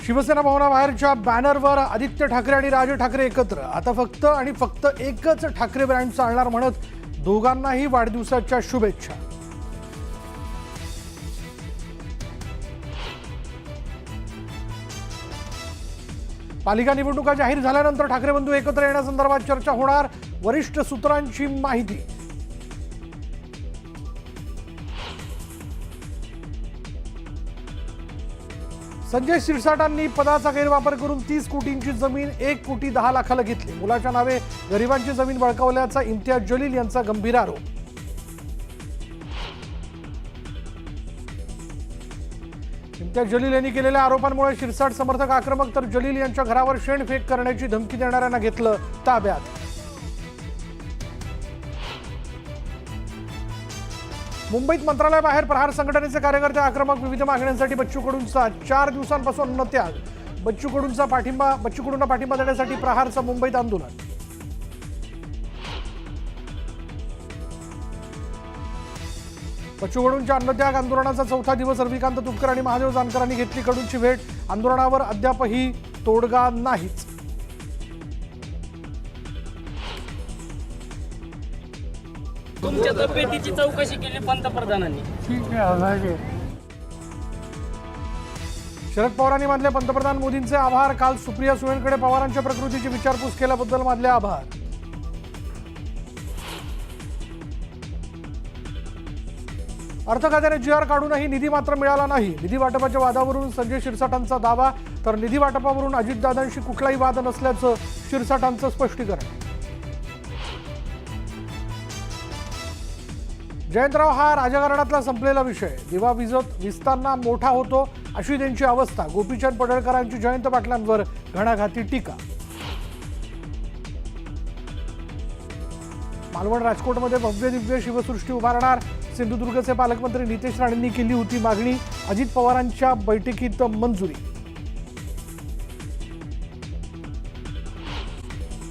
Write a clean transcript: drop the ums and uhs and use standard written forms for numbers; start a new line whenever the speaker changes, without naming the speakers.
शिवसेना भवनाबाहेरच्या बॅनरवर आदित्य ठाकरे आणि राज ठाकरे एकत्र. आता फक्त एकच ठाकरे ब्रँड चालणार म्हणत दोघांनाही वाढदिवसाच्या शुभेच्छा. पालिका निवडणुका जाहीर झाल्यानंतर ठाकरे बंधू एकत्र येण्यासंदर्भात चर्चा होणार, वरिष्ठ सूत्रांची माहिती. संजय शिरसाटांनी पदाचा गैरवापर करून 30 कोटींची जमीन 1 कोटी 10 लाखाला घेतली. मुलाच्या नावे गरिबांची जमीन बळकावल्याचा इम्तियाज जलील यांचा गंभीर आरोप. इम्तियाज जलील यांनी केलेल्या आरोपांमुळे शिरसाट समर्थक आक्रमक, तर जलील यांच्या घरावर शेणफेक करण्याची धमकी देणाऱ्यांना घेतलं ताब्यात. मुंबईत मंत्रालयाबाहेर प्रहार संघटनेचे कार्यकर्ते आक्रमक. विविध मागण्यांसाठी बच्चू कडूंचा 4 दिवसांपासून अन्नत्याग. बच्चू कडूंना पाठिंबा देण्यासाठी प्रहारचं मुंबईत आंदोलन. बच्चू कडूंच्या अन्नत्याग आंदोलनाचा 4था दिवस. रविकांत तुपकर आणि महादेव जानकरांनी घेतली कडूंची भेट. आंदोलनावर अद्यापही तोडगा नाहीच.
तुमच्या तब्येतीची चौकशी केली पंतप्रधानांनी.
शरद पवारांनी मानले पंतप्रधान मोदींचे आभार. काल सुप्रिया सुळेंकडे पवारांच्या प्रकृतीची विचारपूस केल्याबद्दल मानले आभार. अर्थ खात्याने GR काढूनही निधी मात्र मिळाला नाही. निधी वाटपाच्या वादावरून संजय शिरसाटांचा दावा, तर निधी वाटपावरून अजितदादांशी कुठलाही वाद नसल्याचं शिरसाटांचं स्पष्टीकरण. जयंतराव हा राजकारणातला संपलेला विषय. दिवा विजताना मोठा होतो अशी त्यांची अवस्था. गोपीचंद पडळकरांची जयंत पाटलांवर घणाघाती टीका. मालवण राजकोटमध्ये भव्य दिव्य शिवसृष्टी उभारणार. सिंधुदुर्गचे पालकमंत्री नितेश राणेंनी केली होती मागणी. अजित पवारांच्या बैठकीत मंजुरी.